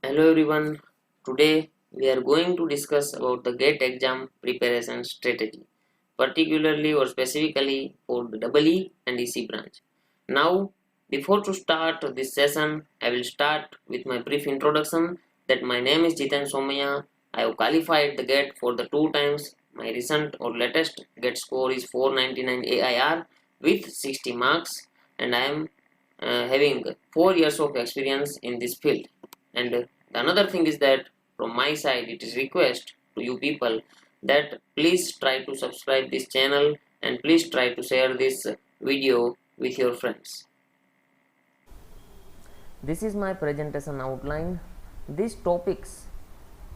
Hello everyone. Today we are going to discuss about the GATE exam preparation strategy, particularly or specifically for the EE and EC branch. Now, before to start this session, I will start with my brief introduction that my name is Jiten Somaya. I have qualified the GATE for the two times. My recent or latest GATE score is 499 AIR with 60 marks, and I am having 4 years of experience in this field. And another thing is that from my side it is request to you people that please try to subscribe this channel and please try to share this video with your friends. This is my presentation outline. These topics,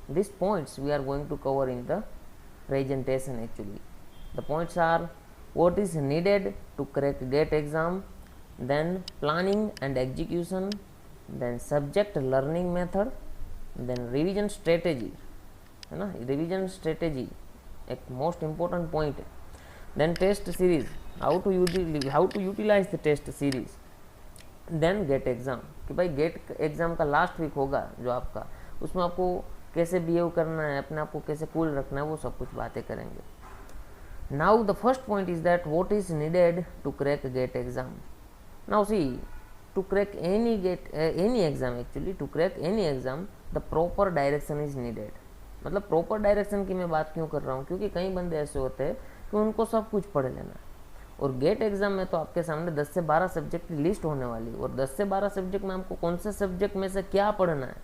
these points we are going to cover in the presentation actually. The points are what is needed to crack GATE exam, then planning and execution, then subject learning method, then revision strategy, है ना, revision strategy एक most important point है. Then test series, how to utilise the test series. Then GATE exam, कि भाई GATE exam का last week होगा जो आपका, उसमें आपको कैसे बिहेव करना है, अपने आप को कैसे कूल रखना है, वो सब कुछ बातें करेंगे. Now the first point is that what is needed to crack GATE exam. Now see, to crack any exam, actually to crack any exam the proper direction is needed. मतलब प्रॉपर डायरेक्शन की मैं बात क्यों कर रहा हूँ, क्योंकि कई बंदे ऐसे होते हैं कि उनको सब कुछ पढ़ लेना है, और गेट एग्जाम में तो आपके सामने 10 से 12 सब्जेक्ट की लिस्ट होने वाली है, और 10 से 12 सब्जेक्ट में आपको कौन से सब्जेक्ट में से क्या पढ़ना है,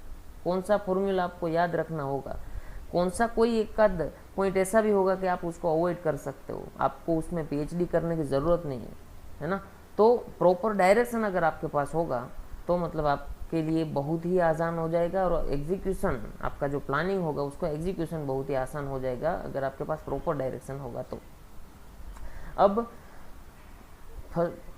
कौन सा फॉर्मूला आपको याद रखना होगा, कौन सा कोई एक आध पॉइंट ऐसा भी होगा कि आप उसको अवॉइड कर सकते हो, आपको उसमें पीएचडी करने की ज़रूरत नहीं है ना. तो प्रॉपर डायरेक्शन अगर आपके पास होगा तो मतलब आपके लिए बहुत ही आसान हो जाएगा, और एग्जीक्यूशन आपका जो प्लानिंग होगा उसका एग्जीक्यूशन बहुत ही आसान हो जाएगा अगर आपके पास प्रॉपर डायरेक्शन होगा तो. अब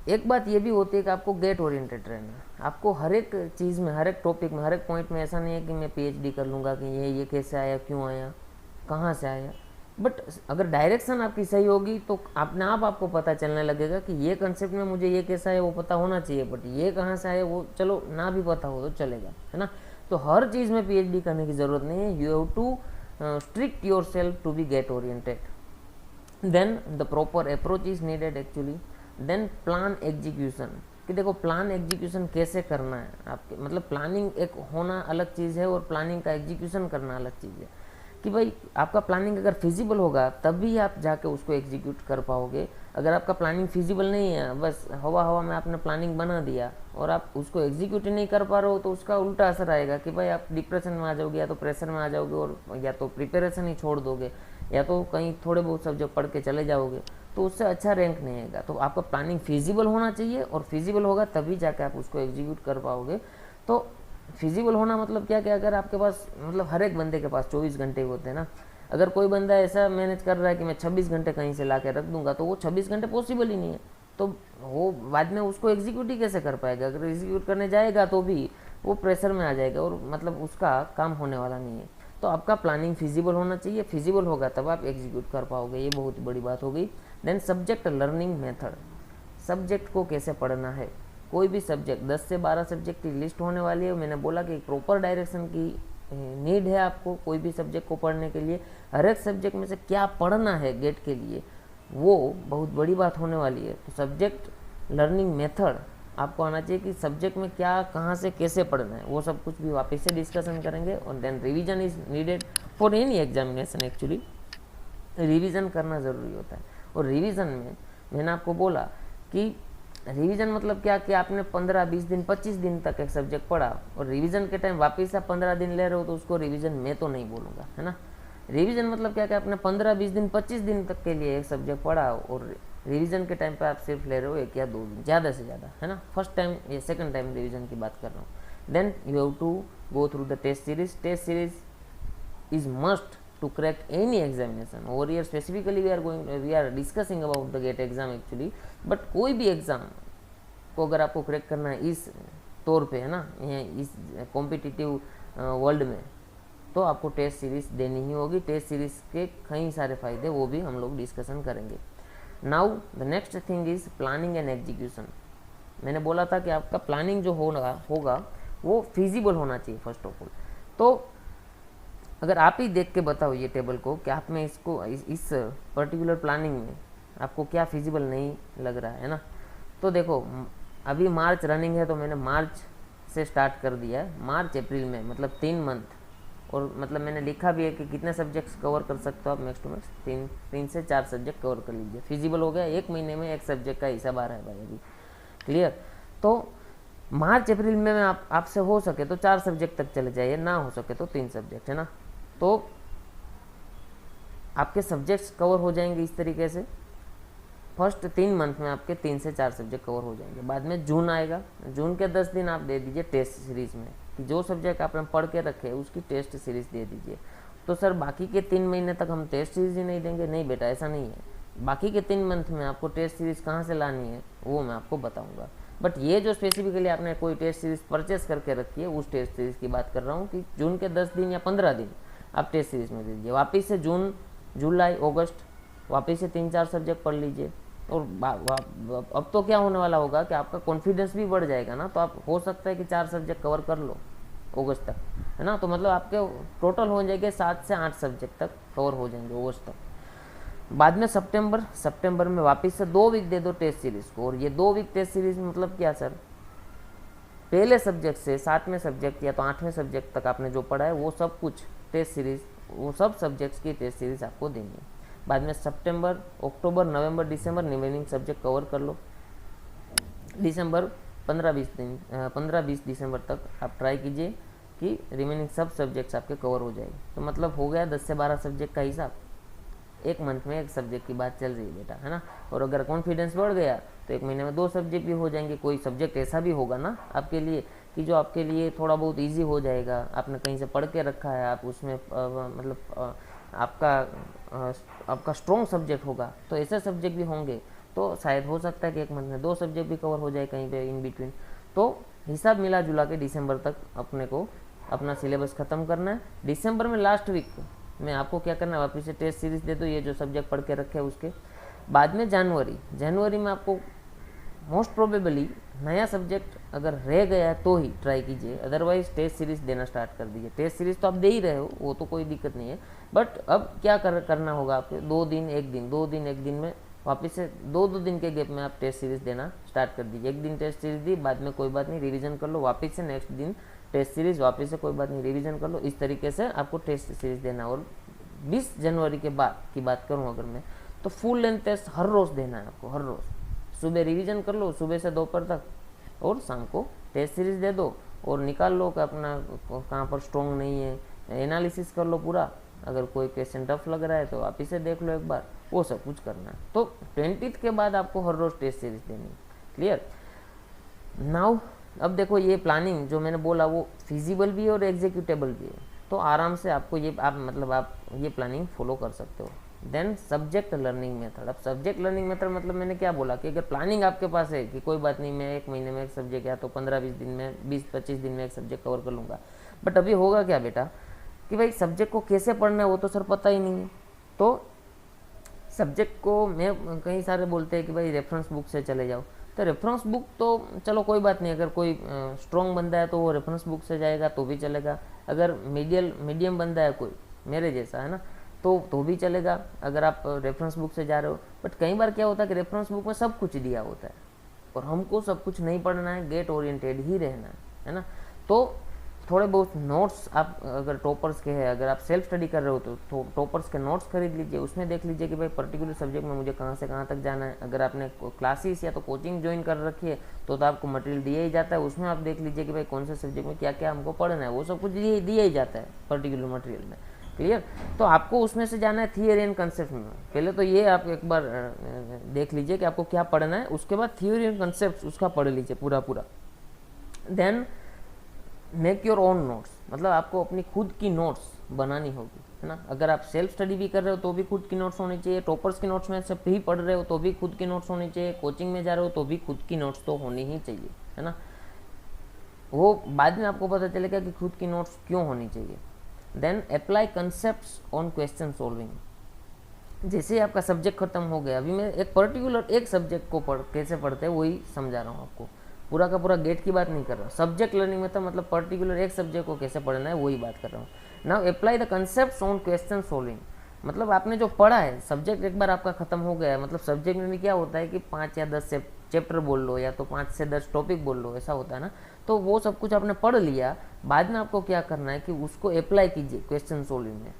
एक बात ये भी होती है कि आपको गेट ओरिएंटेड रहना है. आपको हर एक चीज़ में, हर एक टॉपिक में, हर एक पॉइंट में ऐसा नहीं है कि मैं पीएचडी कर लूँगा कि ये कैसे आया, क्यों आया, कहाँ से आया. बट अगर डायरेक्शन आपकी सही होगी तो अपने आप आपको पता चलने लगेगा कि ये कंसेप्ट में मुझे ये कैसा है वो पता होना चाहिए, बट ये कहाँ से आए वो चलो ना भी पता हो तो चलेगा, है ना. तो हर चीज़ में पीएचडी करने की ज़रूरत नहीं है. You have to strict yourself to be GATE oriented. Then the proper approach is needed actually. Then plan execution, कि देखो प्लान एग्जीक्यूशन कैसे करना है आपके, मतलब प्लानिंग एक होना अलग चीज़ है और प्लानिंग का एग्जीक्यूशन करना अलग चीज़ है. कि भाई आपका प्लानिंग अगर फिजिबल होगा तभी आप जाके उसको एग्जीक्यूट कर पाओगे. अगर आपका प्लानिंग फिजिबल नहीं है, बस हवा हवा में आपने प्लानिंग बना दिया और आप उसको एग्जीक्यूट ही नहीं कर पा रहे हो, तो उसका उल्टा असर आएगा कि भाई आप डिप्रेशन में आ जाओगे, या तो प्रेशर में आ जाओगे, और या तो प्रिपरेशन ही छोड़ दोगे, या तो कहीं थोड़े बहुत सब्जेक्ट पढ़ के चले जाओगे, तो उससे अच्छा रैंक नहीं आएगा. तो आपका प्लानिंग फिजिबल होना चाहिए, और फिजिबल होगा तभी जाके आप उसको एग्जीक्यूट कर पाओगे. तो फिजिबल होना मतलब क्या, कि अगर आपके पास, मतलब हर एक बंदे के पास 24 घंटे होते हैं ना. अगर कोई बंदा ऐसा मैनेज कर रहा है कि मैं 26 घंटे कहीं से ला के रख दूंगा, तो वो 26 घंटे पॉसिबल ही नहीं है. तो वो बाद में उसको एग्जीक्यूट ही कैसे कर पाएगा. अगर एग्जीक्यूट करने जाएगा तो भी वो प्रेशर में आ जाएगा, और मतलब उसका काम होने वाला नहीं है. तो आपका प्लानिंग फिजिबल होना चाहिए, फिजिबल होगा तब आप एग्जीक्यूट कर पाओगे. ये बहुत बड़ी बात हो गई. Then subject learning method, subject को कैसे पढ़ना है. कोई भी सब्जेक्ट, 10 से 12 सब्जेक्ट की लिस्ट होने वाली है. मैंने बोला कि प्रॉपर डायरेक्शन की नीड है आपको कोई भी सब्जेक्ट को पढ़ने के लिए. हर एक सब्जेक्ट में से क्या पढ़ना है गेट के लिए, वो बहुत बड़ी बात होने वाली है. तो सब्जेक्ट लर्निंग मेथड आपको आना चाहिए कि सब्जेक्ट में क्या, कहाँ से, कैसे पढ़ना है, वो सब कुछ भी वापस से डिस्कशन करेंगे. और then revision is needed for any examination. Actually revision करना ज़रूरी होता है. और रिवीजन में मैंने आपको बोला कि रिवीजन मतलब क्या, कि आपने 15, 20 दिन, 25 दिन तक एक सब्जेक्ट पढ़ा, और रिवीजन के टाइम वापस आप 15 दिन ले रहे हो, तो उसको रिवीजन मैं तो नहीं बोलूँगा, है ना. रिवीजन मतलब क्या, कि आपने 15, 20 दिन, 25 दिन तक के लिए एक सब्जेक्ट पढ़ा, और रिवीजन के टाइम पे आप सिर्फ ले रहे हो 1 या 2 दिन, ज़्यादा से ज़्यादा, है ना. फर्स्ट टाइम या सेकंड टाइम रिवीजन की बात कर रहा हूँ. Then you have to go through the test series. Test series is must to crack any examination. Over here specifically we are discussing about the GATE exam actually, but कोई भी exam को अगर आपको क्रैक करना है इस तौर पे, है ना, इस कॉम्पिटिटिव वर्ल्ड में, तो आपको टेस्ट सीरीज देनी ही होगी. टेस्ट सीरीज के कई सारे फ़ायदे वो भी हम लोग डिस्कशन करेंगे. Now the next thing is planning and execution. मैंने बोला था कि आपका प्लानिंग जो होगा वो फिजिबल होना चाहिए फर्स्ट ऑफ ऑल. तो अगर आप ही देख के बताओ ये टेबल को कि आप में इसको इस पर्टिकुलर प्लानिंग में आपको क्या फिजिबल नहीं लग रहा है ना। तो देखो अभी मार्च रनिंग है, तो मैंने मार्च से स्टार्ट कर दिया है, मार्च अप्रैल में, मतलब 3 मंथ। और मतलब मैंने लिखा भी है कि कितने सब्जेक्ट्स कवर कर सकते हो आप मैक्स टू मैक्स, 3 से 4 सब्जेक्ट कवर कर लीजिए। फिजिबल हो गया, 1 महीने में 1 सब्जेक्ट का हिसाब आ रहा है भाई अभी, क्लियर। तो मार्च अप्रैल में मैं आपसे हो सके तो 4 सब्जेक्ट तक चले जाइए, ना हो सके तो 3 सब्जेक्ट, है ना। तो आपके सब्जेक्ट्स कवर हो जाएंगे इस तरीके से। फर्स्ट 3 मंथ में आपके 3 से 4 सब्जेक्ट कवर हो जाएंगे। बाद में जून आएगा, जून के 10 दिन आप दे दीजिए टेस्ट सीरीज में, कि जो सब्जेक्ट आपने पढ़ के रखे उसकी टेस्ट सीरीज दे दीजिए। तो सर बाकी के 3 महीने तक हम टेस्ट सीरीज ही नहीं देंगे, नहीं बेटा ऐसा नहीं है। बाकी के 3 मंथ में आपको टेस्ट सीरीज कहाँ से लानी है वो मैं आपको बताऊँगा। बट ये जो स्पेसिफिकली आपने कोई टेस्ट सीरीज परचेस करके रखी है, उस टेस्ट सीरीज की बात कर रहा हूँ कि जून के 10 दिन या 15 दिन आप टेस्ट सीरीज में दे दीजिए। वापस से जून, जुलाई, अगस्त वापस से 3-4 सब्जेक्ट पढ़ लीजिए। और अब तो क्या होने वाला होगा कि आपका कॉन्फिडेंस भी बढ़ जाएगा ना, तो आप हो सकता है कि 4 सब्जेक्ट कवर कर लो अगस्त तक, है ना। तो मतलब आपके टोटल हो जाएंगे 7 से 8 सब्जेक्ट तक कवर हो जाएंगे अगस्त तक। बाद में सितंबर में वापस से 2 वीक दे दो टेस्ट सीरीज को। और ये 2 वीक टेस्ट सीरीज मतलब क्या सर, पहले सब्जेक्ट से 7वें सब्जेक्ट या तो 8वें सब्जेक्ट तक आपने जो पढ़ा है वो सब कुछ टेस्ट सीरीज, वो सब सब्जेक्ट्स की टेस्ट सीरीज आपको देनी है। बाद में सितंबर, अक्टूबर, नवंबर, दिसंबर रिमेनिंग सब्जेक्ट कवर कर लो। दिसंबर 15-20 दिसंबर तक आप ट्राई कीजिए कि रिमेनिंग सब सब्जेक्ट्स आपके कवर हो जाएंगे। तो मतलब हो गया 10 से 12 सब्जेक्ट का हिसाब। 1 मंथ में 1 सब्जेक्ट की बात चल रही है बेटा, है ना। और अगर कॉन्फिडेंस बढ़ गया तो 1 महीने में 2 सब्जेक्ट भी हो जाएंगे। कोई सब्जेक्ट ऐसा भी होगा ना आपके लिए कि जो आपके लिए थोड़ा बहुत ईजी हो जाएगा, आपने कहीं से पढ़ के रखा है, आप उसमें मतलब आपका स्ट्रॉन्ग सब्जेक्ट होगा, तो ऐसे सब्जेक्ट भी होंगे। तो शायद हो सकता है कि 1 मंथ में 2 सब्जेक्ट भी कवर हो जाए कहीं पे इन बिटवीन। तो हिसाब मिला जुला के दिसंबर तक अपने को अपना सिलेबस ख़त्म करना है। दिसंबर में लास्ट वीक में आपको क्या करना है, वापस से टेस्ट सीरीज दे दो ये जो सब्जेक्ट पढ़ के रखे हैं उसके। बाद में जनवरी में आपको मोस्ट प्रोबेबली नया सब्जेक्ट अगर रह गया है तो ही ट्राई कीजिए, अदरवाइज टेस्ट सीरीज देना स्टार्ट कर दीजिए। टेस्ट सीरीज तो आप दे ही रहे हो, वो तो कोई दिक्कत नहीं है। बट अब क्या करना होगा आपको, 2 दिन 1 दिन, 2 दिन 1 दिन में वापस से 2-2 दिन के गैप में आप टेस्ट सीरीज देना स्टार्ट कर दीजिए। 1 दिन टेस्ट सीरीज दी, बाद में कोई बात नहीं रिवीजन कर लो, वापस से नेक्स्ट दिन टेस्ट सीरीज, वापस से कोई बात नहीं रिवीजन कर लो। इस तरीके से आपको टेस्ट सीरीज देना। और 20 जनवरी के बाद की बात करूँ अगर मैं, तो फुल लेंथ टेस्ट हर रोज़ देना है आपको, हर रोज़। सुबह रिवीजन कर लो, सुबह से दोपहर तक, और शाम को टेस्ट सीरीज दे दो और निकाल लो कि अपना कहाँ पर स्ट्रॉन्ग नहीं है, एनालिसिस कर लो पूरा। अगर कोई क्वेश्चन टफ लग रहा है तो आप इसे देख लो एक बार, वो सब कुछ करना है। तो 20 के बाद आपको हर रोज़ टेस्ट सीरीज देनी है, क्लियर। नाउ अब देखो ये प्लानिंग जो मैंने बोला वो फिजिबल भी है और एग्जीक्यूटेबल भी है। तो आराम से आपको ये आप ये प्लानिंग फॉलो कर सकते हो। Then subject learning method. अब सब्जेक्ट लर्निंग मेथड मतलब मैंने क्या बोला कि अगर प्लानिंग आपके पास है कि कोई बात नहीं मैं 1 महीने में 1 सब्जेक्ट या तो 15-20 दिन में 20-25 दिन में 1 सब्जेक्ट कवर कर लूँगा, बट अभी होगा क्या बेटा कि भाई सब्जेक्ट को कैसे पढ़ना है वो तो सर पता ही नहीं है। तो सब्जेक्ट को मैं कई सारे बोलते हैं कि भाई रेफरेंस बुक से चले जाओ, तो रेफरेंस बुक तो चलो कोई बात नहीं, अगर कोई स्ट्रॉन्ग बंदा है तो वो रेफरेंस बुक से जाएगा तो भी चलेगा। अगर मीडियम बंदा है कोई मेरे जैसा, है ना, तो भी चलेगा अगर आप रेफरेंस बुक से जा रहे हो। बट कई बार क्या होता है कि रेफरेंस बुक में सब कुछ दिया होता है और हमको सब कुछ नहीं पढ़ना है, गेट ओरिएंटेड ही रहना है ना। तो थोड़े बहुत नोट्स आप अगर टॉपर्स के हैं, अगर आप सेल्फ स्टडी कर रहे हो तो टॉपर्स के नोट्स खरीद लीजिए, उसमें देख लीजिए कि भाई पर्टिकुलर सब्जेक्ट में मुझे कहाँ से कहाँ तक जाना है। अगर आपने क्लासेस या तो कोचिंग ज्वाइन कर रखी है तो आपको मटेरियल दिया ही जाता है, उसमें आप देख लीजिए कि भाई कौन से सब्जेक्ट में क्या क्या हमको पढ़ना है, वो सब कुछ दिया ही जाता है पर्टिकुलर मटेरियल में, क्लियर। तो आपको उसमें से जाना है थियरी एंड कंसेप्ट में। पहले तो ये आप एक बार देख लीजिए कि आपको क्या पढ़ना है, उसके बाद थियरी एंड कंसेप्ट उसका पढ़ लीजिए पूरा। Then make your own notes, मतलब आपको अपनी खुद की नोट्स बनानी होगी, है ना। अगर आप सेल्फ स्टडी भी कर रहे हो तो भी खुद की नोट्स होनी चाहिए, टॉपर्स की नोट्स में से भी पढ़ रहे हो तो भी खुद की नोट्स होनी चाहिए, कोचिंग में जा रहे हो तो भी खुद की नोट्स तो होनी ही चाहिए, है ना। वो बाद में आपको पता चलेगा कि खुद की नोट्स क्यों होनी चाहिए। Then apply concepts on question solving. जैसे ही आपका सब्जेक्ट खत्म हो गया, अभी मैं एक पर्टिकुलर एक सब्जेक्ट को कैसे पढ़ते हैं वही समझा रहा हूँ आपको। पूरा का पूरा गेट की बात नहीं कर रहा हूँ। सब्जेक्ट लर्निंग में तो मतलब पर्टिकुलर एक सब्जेक्ट को कैसे पढ़ना है वही बात कर रहा हूँ। Now apply the concept on question solving. मतलब आपने जो पढ़ा है, सब्जेक्ट एक बार आपका खत्म हो गया है, मतलब सब्जेक्ट में भी क्या होता है कि 5 या 10 से चैप्टर बोल लो या तो 5 से 10 टॉपिक बोल लो, ऐसा होता है ना। तो वो सब कुछ आपने पढ़ लिया, बाद में आपको क्या करना है कि उसको अप्लाई कीजिए क्वेश्चन सोल्विंग में।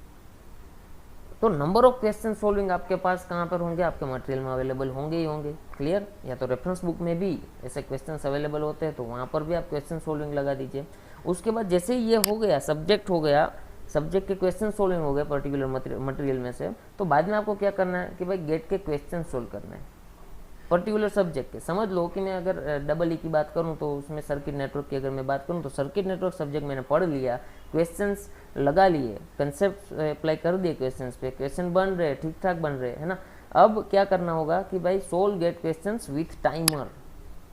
तो नंबर ऑफ क्वेश्चन सोल्विंग आपके पास कहाँ पर होंगे, आपके मटेरियल में अवेलेबल होंगे ही होंगे, क्लियर। या तो रेफरेंस बुक में भी ऐसे क्वेश्चंस अवेलेबल होते हैं, तो वहाँ पर भी आप क्वेश्चन सोल्विंग लगा दीजिए। उसके बाद जैसे ही ये हो गया, सब्जेक्ट हो गया, सब्जेक्ट के क्वेश्चन सोल्विंग हो गए पर्टिकुलर मटेरियल में से, तो बाद में आपको क्या करना है कि भाई गेट के क्वेश्चन सोल्व करना है पर्टिकुलर सब्जेक्ट के। समझ लो कि मैं अगर डबल ई की बात करूं तो उसमें सर्किट नेटवर्क की अगर मैं बात करूं तो सर्किट नेटवर्क सब्जेक्ट मैंने पढ़ लिया, क्वेश्चंस लगा लिए, कंसेप्ट अप्लाई कर दिए क्वेश्चंस पे, क्वेश्चन बन रहे, ठीक ठाक बन रहे, है ना। अब क्या करना होगा कि भाई solve gate questions with timer.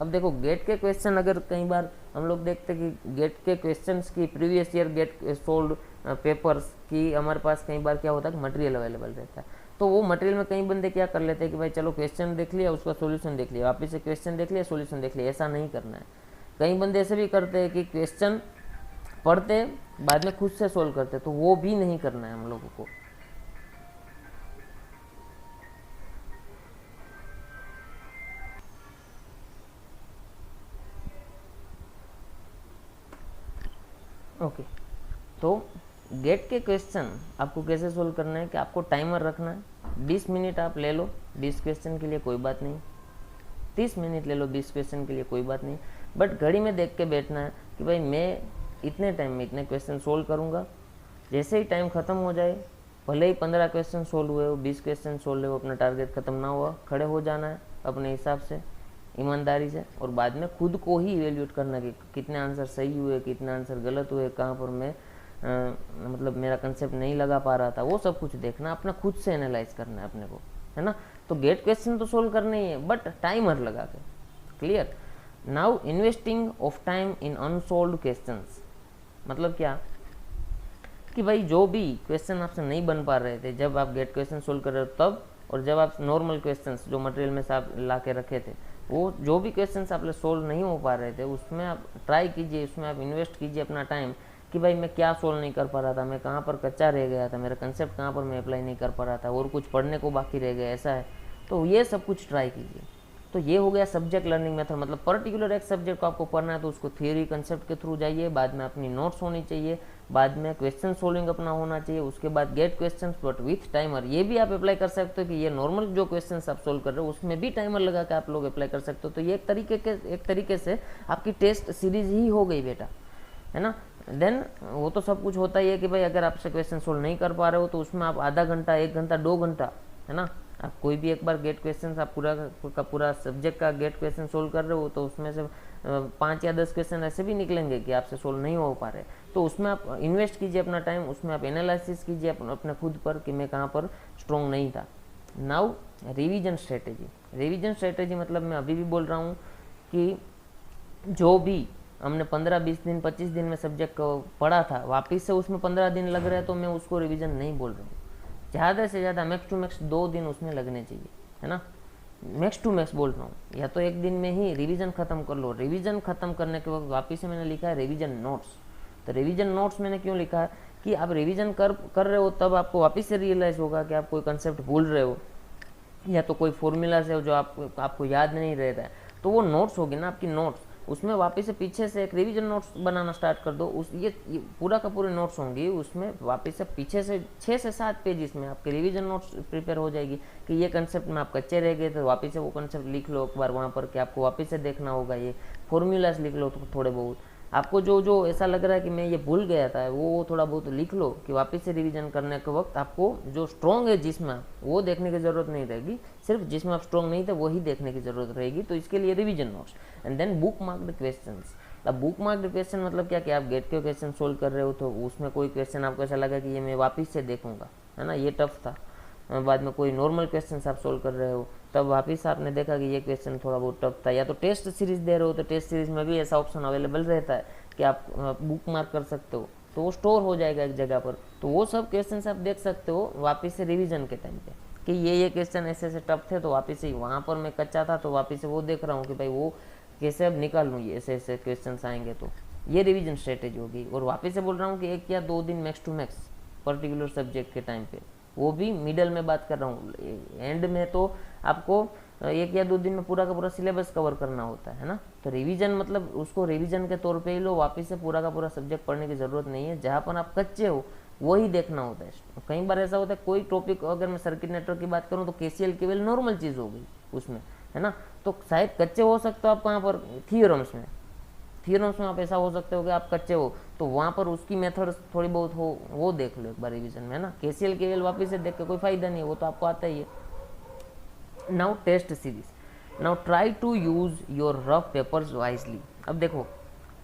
अब देखो गेट के क्वेश्चन, अगर कई बार हम लोग देखते हैं कि गेट के क्वेश्चंस की previous year GATE solve papers की हमारे पास कई बार क्या होता है कि मटेरियल अवेलेबल रहता है। तो वो मटेरियल में कई बंदे क्या कर लेते हैं कि भाई चलो क्वेश्चन देख लिया, उसका सॉल्यूशन देख लिया, वापस से क्वेश्चन देख लिया, सॉल्यूशन देख लिया। ऐसा नहीं करना है। कई बंदे ऐसे भी करते हैं कि क्वेश्चन पढ़ते बाद में खुद से सोल्व करते, तो वो भी नहीं करना है हम लोगों को। ओके, तो गेट के क्वेश्चन आपको कैसे सोल्व करना है कि आपको टाइमर रखना है। 20 मिनट आप ले लो 20 क्वेश्चन के लिए, कोई बात नहीं। 30 मिनट ले लो 20 क्वेश्चन के लिए, कोई बात नहीं। बट घड़ी में देख के बैठना है कि भाई मैं इतने टाइम में इतने क्वेश्चन सोल्व करूँगा। जैसे ही टाइम ख़त्म हो जाए, भले ही 15 क्वेश्चन सोल्व हुए हो, 20 क्वेश्चन सोल्व हुए, अपना टारगेट ख़त्म ना हुआ, खड़े हो जाना है अपने हिसाब से, ईमानदारी से, और बाद में खुद को ही इवेल्यूएट करना कि कितने आंसर सही हुए, कितने आंसर गलत हुए, कहाँ पर मैं मतलब मेरा कंसेप्ट नहीं लगा पा रहा था, वो सब कुछ देखना, अपना खुद से एनालाइज करना है अपने को, है ना। तो गेट क्वेश्चन तो सोल्व करने ही है, बट टाइमर लगा के, clear. Now investing of time in unsolved questions, मतलब क्या कि भाई जो भी क्वेश्चन आपसे नहीं बन पा रहे थे जब आप गेट क्वेश्चन सोल्व कर रहे हो तब, और जब आप नॉर्मल क्वेश्चंस जो मटेरियल में से आप ला के रखे थे, वो जो भी क्वेश्चंस आप सोल्व नहीं हो पा रहे थे, उसमें आप ट्राई कीजिए, उसमें आप इन्वेस्ट कीजिए अपना टाइम कि भाई मैं क्या सोल्व नहीं कर पा रहा था, मैं कहाँ पर कच्चा रह गया था, मेरा कंसेप्ट कहाँ पर मैं अप्लाई नहीं कर पा रहा था, और कुछ पढ़ने को बाकी रह गया, ऐसा है। तो ये सब कुछ ट्राई कीजिए। तो ये हो गया सब्जेक्ट लर्निंग मेथड, मतलब पर्टिकुलर एक सब्जेक्ट को आपको पढ़ना है तो उसको थियरी कंसेप्ट के थ्रू जाइए, बाद में अपनी नोट्स होनी चाहिए, बाद में क्वेश्चन सोल्विंग अपना होना चाहिए, उसके बाद GATE question but with timer. ये भी आप अप्लाई कर सकते हो कि ये नॉर्मल जो क्वेश्चन आप सोल्व कर रहे हो उसमें भी टाइमर लगा के आप लोग अप्लाई कर सकते हो। तो ये एक तरीके से आपकी टेस्ट सीरीज ही हो गई बेटा, है ना। देन वो तो सब कुछ होता ही है कि भाई अगर आपसे क्वेश्चन सोल्व नहीं कर पा रहे हो तो उसमें आप आधा घंटा, 1 घंटा, 2 घंटा, है ना, आप कोई भी एक बार गेट क्वेश्चन आप पूरा सब्जेक्ट का गेट क्वेश्चन सोल्व कर रहे हो तो उसमें से 5 या 10 क्वेश्चन ऐसे भी निकलेंगे कि आपसे सोल्व नहीं हो पा रहे, तो उसमें आप इन्वेस्ट कीजिए अपना टाइम, उसमें आप एनालिसिस कीजिए अपने खुद पर कि मैं कहाँ पर स्ट्रॉन्ग नहीं था। Now revision strategy. Revision strategy मतलब मैं अभी भी बोल रहा हूँ कि जो भी हमने 15-20 दिन 25 दिन में सब्जेक्ट को पढ़ा था, वापस से उसमें 15 दिन लग रहे हैं तो मैं उसको रिवीजन नहीं बोल रहा हूँ। ज़्यादा से ज़्यादा मैक्स टू मैक्स 2 दिन उसमें लगने चाहिए, है ना, मैक्स टू मैक्स बोल रहा हूँ। या तो एक दिन में ही रिवीजन खत्म कर लो। रिवीजन खत्म करने के वक्त वापस से मैंने लिखा है रिवीजन नोट्स। तो रिवीजन नोट्स मैंने क्यों लिखा है कि आप रिवीजन कर रहे हो तब आपको वापस से रियलाइज़ होगा कि आप कोई कंसेप्ट भूल रहे हो या तो कोई फॉर्मूलाज है जो आपको याद नहीं रहता है, तो वो नोट्स होगी ना आपकी नोट्स, उसमें वापस से पीछे से एक रिवीजन नोट्स बनाना स्टार्ट कर दो। ये पूरा का पूरे नोट्स होंगी, उसमें वापस से पीछे से 6 से 7 पेजेस में आपके रिवीजन नोट्स प्रिपेयर हो जाएगी कि ये कंसेप्ट में आप कच्चे रह गए तो वापस से वो कंसेप्ट लिख लो एक बार वहाँ पर कि आपको वापस से देखना होगा, ये फॉर्मूलाज लिख लो तो थोड़े बहुत आपको जो ऐसा लग रहा है कि मैं ये भूल गया था वो थोड़ा बहुत लिख लो कि वापस से रिवीजन करने के वक्त आपको जो स्ट्रॉन्ग है जिसमें वो देखने की ज़रूरत नहीं रहेगी, सिर्फ जिसमें आप स्ट्रॉन्ग नहीं थे वही देखने की ज़रूरत रहेगी। तो इसके लिए revision notes and then bookmarked questions. अब बुक मार्क्ड क्वेश्चन मतलब क्या कि आप गेट के क्वेश्चन सोल्व कर रहे हो तो उसमें कोई क्वेश्चन आपको ऐसा लगा कि ये मैं वापस से देखूंगा, है ना, ये टफ था, बाद में कोई नॉर्मल क्वेश्चन आप सोल्व कर रहे हो तब वापस आपने देखा कि ये क्वेश्चन थोड़ा बहुत टफ था, या तो टेस्ट सीरीज दे रहे हो तो टेस्ट सीरीज में भी ऐसा ऑप्शन अवेलेबल रहता है कि आप बुक मार्क कर सकते हो, तो वो स्टोर हो जाएगा एक जगह पर, तो वो सब क्वेश्चन आप देख सकते हो वापस से रिवीजन के टाइम पे कि ये क्वेश्चन ऐसे ऐसे टफ थे तो वापस से वहाँ पर मैं कच्चा था तो वापस से वो देख रहा हूँ कि भाई वो कैसे अब निकालूँ ये ऐसे ऐसे क्वेश्चन आएंगे, तो ये रिवीजन स्ट्रेटेजी होगी। और वापस से बोल रहा हूँ कि 1 या 2 दिन max to max particular subject के टाइम पे, वो भी मिडल में बात कर रहा हूँ, एंड में तो आपको 1 या 2 दिन में पूरा का पूरा सिलेबस कवर करना होता है ना। तो रिवीजन मतलब उसको रिवीजन के तौर पे ही लो, वापस से पूरा का पूरा सब्जेक्ट पढ़ने की ज़रूरत नहीं है। जहाँ पर आप कच्चे हो वही देखना होता है। कई बार ऐसा होता है कोई टॉपिक, अगर मैं सर्किट नेटवर्क की बात करूँ तो KCL केवल नॉर्मल चीज़ हो गई उसमें, है ना। तो शायद कच्चे हो सकते हो आप कहाँ पर, थियोरम्स में आप ऐसा हो सकते हो कि आप कच्चे हो, तो वहाँ पर उसकी मेथड थोड़ी बहुत हो वो देख लो एक बार रिवीजन में, है ना। KCL केवल वापस से देख के कोई फायदा नहीं है, वो तो आपको आता ही है। Now test series, now try to use your rough papers wisely. अब देखो,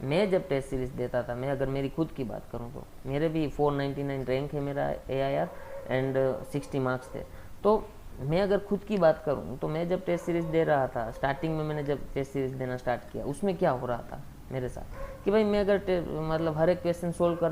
मैं जब टेस्ट सीरीज देता था, मैं अगर मेरी खुद की बात करूँ तो मेरे भी 499 रैंक है मेरा AIR एंड 60 मार्क्स थे। तो मैं अगर खुद की बात करूँ तो मैं जब टेस्ट सीरीज दे रहा था, स्टार्टिंग में मैंने जब टेस्ट सीरीज देना स्टार्ट किया, उसमें क्या हो रहा था मेरे साथ कि भाई मैं अगर मतलब हर एक क्वेश्चन सोल्व कर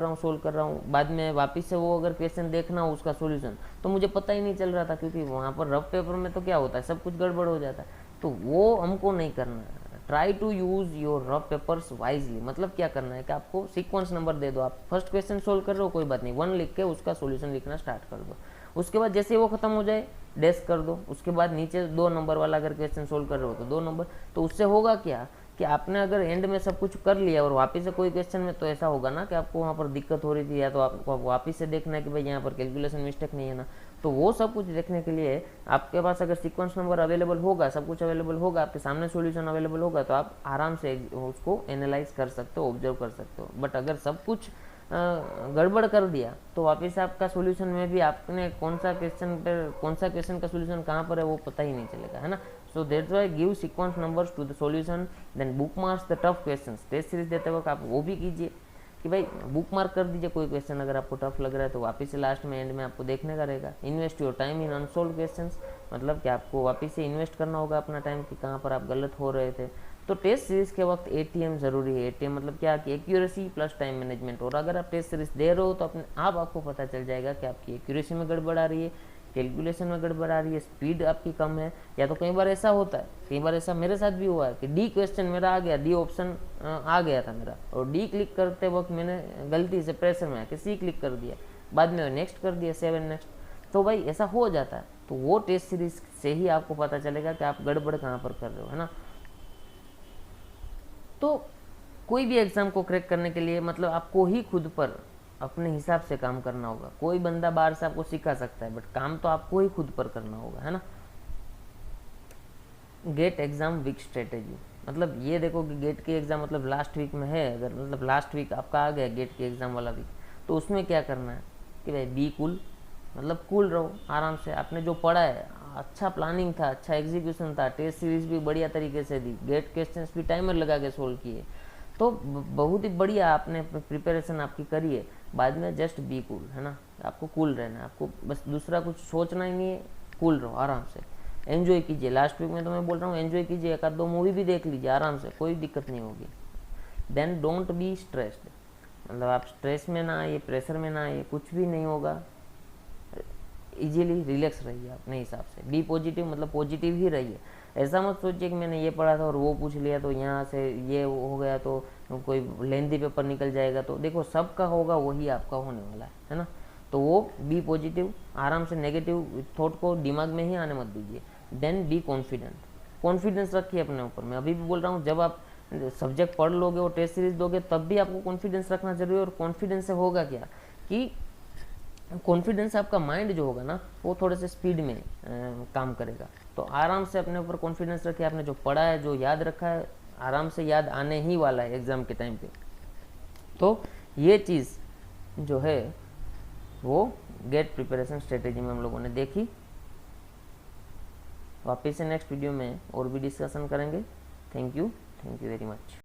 रहा हूँ, बाद में वापस से वो अगर क्वेश्चन देखना हो उसका सॉल्यूशन, तो मुझे पता ही नहीं चल रहा था, क्योंकि वहाँ पर रफ पेपर में तो क्या होता है, सब कुछ गड़बड़ हो जाता है। तो वो हमको नहीं करना है। Try to use your rough papers wisely, मतलब क्या करना है कि आपको सीक्वेंस नंबर दे दो, आप फर्स्ट क्वेश्चन सोल्व कर रहे हो, कोई बात नहीं, 1 लिख के उसका सॉल्यूशन लिखना स्टार्ट कर दो। उसके बाद जैसे वो खत्म हो जाए डैश कर दो। उसके बाद नीचे 2 नंबर वाला अगर क्वेश्चन सोल्व कर रहे हो तो 2 नंबर। तो उससे होगा क्या कि आपने अगर एंड में सब कुछ कर लिया और वापस से कोई क्वेश्चन में, तो ऐसा होगा ना कि आपको वहाँ पर दिक्कत हो रही थी, या तो आपको वापस से देखना है कि भाई यहाँ पर कैलकुलेशन मिस्टेक नहीं है ना। तो वो सब कुछ देखने के लिए आपके पास अगर सीक्वेंस नंबर अवेलेबल होगा, सब कुछ अवेलेबल होगा, आपके सामने सॉल्यूशन अवेलेबल होगा, तो आप आराम से उसको एनालाइज कर सकते हो, ऑब्जर्व कर सकते हो। बट अगर सब कुछ गड़बड़ कर दिया तो वापस आपका सॉल्यूशन में भी आपने कौन सा क्वेश्चन का सॉल्यूशन कहाँ पर है वो पता ही नहीं चलेगा, है ना। So that's why give sequence numbers to the solution, then book marks the tough questions. टेस्ट सीरीज देते वक्त आप वो भी कीजिए कि भाई बुक मार्क कर दीजिए कोई क्वेश्चन अगर आपको टफ लग रहा है, तो वापस से लास्ट में एंड में आपको देखने का रहेगा। Invest your time in unsolved questions, मतलब कि आपको वापस से इन्वेस्ट करना होगा अपना टाइम कि कहाँ पर आप गलत हो रहे थे। तो टेस्ट सीरीज के वक्त ATM जरूरी है। ATM मतलब क्या कि एक्यूरेसी प्लस टाइम मैनेजमेंट। और अगर आप टेस्ट सीरीज दे रहे हो तो अपने आप आपको पता चल जाएगा कि आपकी एक्यूरेसी में गड़बड़ आ रही है, कैलकुलेशन में गड़बड़ आ रही है, स्पीड आपकी कम है, या तो कई बार ऐसा होता है, कई बार ऐसा मेरे साथ भी हुआ है कि D क्वेश्चन मेरा आ गया, D ऑप्शन आ गया था मेरा, और D क्लिक करते वक्त मैंने गलती से प्रेशर में आके C क्लिक कर दिया, बाद में नेक्स्ट कर दिया 7 नेक्स्ट। तो भाई ऐसा हो जाता है। तो वो टेस्ट सीरीज से ही आपको पता चलेगा कि आप गड़बड़ कहाँ पर कर रहे हो, है ना। तो कोई भी एग्ज़ाम को क्रैक करने के लिए मतलब आपको ही खुद पर अपने हिसाब से काम करना होगा। कोई बंदा बाहर से आपको सिखा सकता है, बट काम तो आपको ही खुद पर करना होगा, है ना। गेट एग्ज़ाम वीक स्ट्रेटेजी, मतलब ये देखो कि गेट की एग्ज़ाम मतलब लास्ट वीक में है, अगर मतलब लास्ट वीक आपका आ गया गेट की एग्ज़ाम वाला वीक, तो उसमें क्या करना है कि भाई बी कूल, मतलब कूल रहो, आराम से। आपने जो पढ़ा है, अच्छा प्लानिंग था, अच्छा एग्जीक्यूशन था, टेस्ट सीरीज भी बढ़िया तरीके से दी, गेट क्वेश्चंस भी टाइमर लगा के सोल्व किए, तो बहुत ही बढ़िया आपने प्रिपरेशन आपकी करी है। बाद में जस्ट बी कूल, है ना। आपको कूल रहना है, आपको बस दूसरा कुछ सोचना ही नहीं है, कूल रहो आराम से, एंजॉय कीजिए। लास्ट वीक में तो मैं बोल रहा हूँ एंजॉय कीजिए, 1-2 मूवी भी देख लीजिए आराम से, कोई दिक्कत नहीं होगी। देन डोंट बी स्ट्रेस्ड, मतलब आप स्ट्रेस में ना आइए, प्रेशर में ना आइए, कुछ भी नहीं होगा, इजीली रिलैक्स रहिए अपने हिसाब से। बी पॉजिटिव, मतलब पॉजिटिव ही रहिए। ऐसा मत सोचिए कि मैंने ये पढ़ा था और वो पूछ लिया तो यहाँ से ये हो गया तो कोई लेंथी पेपर निकल जाएगा। तो देखो सबका होगा वही आपका होने वाला है ना। तो वो बी पॉजिटिव, आराम से नेगेटिव थॉट को दिमाग में ही आने मत दीजिए। देन बी कॉन्फिडेंट, कॉन्फिडेंस रखिए अपने ऊपर। मैं अभी भी बोल रहा हूँ, जब आप सब्जेक्ट पढ़ लोगे और टेस्ट सीरीज दोगे तब भी आपको कॉन्फिडेंस रखना जरूरी है। और कॉन्फिडेंस से होगा क्या कि कॉन्फिडेंस आपका माइंड जो होगा ना वो थोड़े से स्पीड में काम करेगा। तो आराम से अपने ऊपर कॉन्फिडेंस रखिए, आपने जो पढ़ा है, जो याद रखा है, आराम से याद आने ही वाला है एग्ज़ाम के टाइम पे। तो ये चीज़ जो है वो गेट प्रिपरेशन स्ट्रेटेजी में हम लोगों ने देखी। वापस से नेक्स्ट वीडियो में और भी डिस्कशन करेंगे। Thank you very much.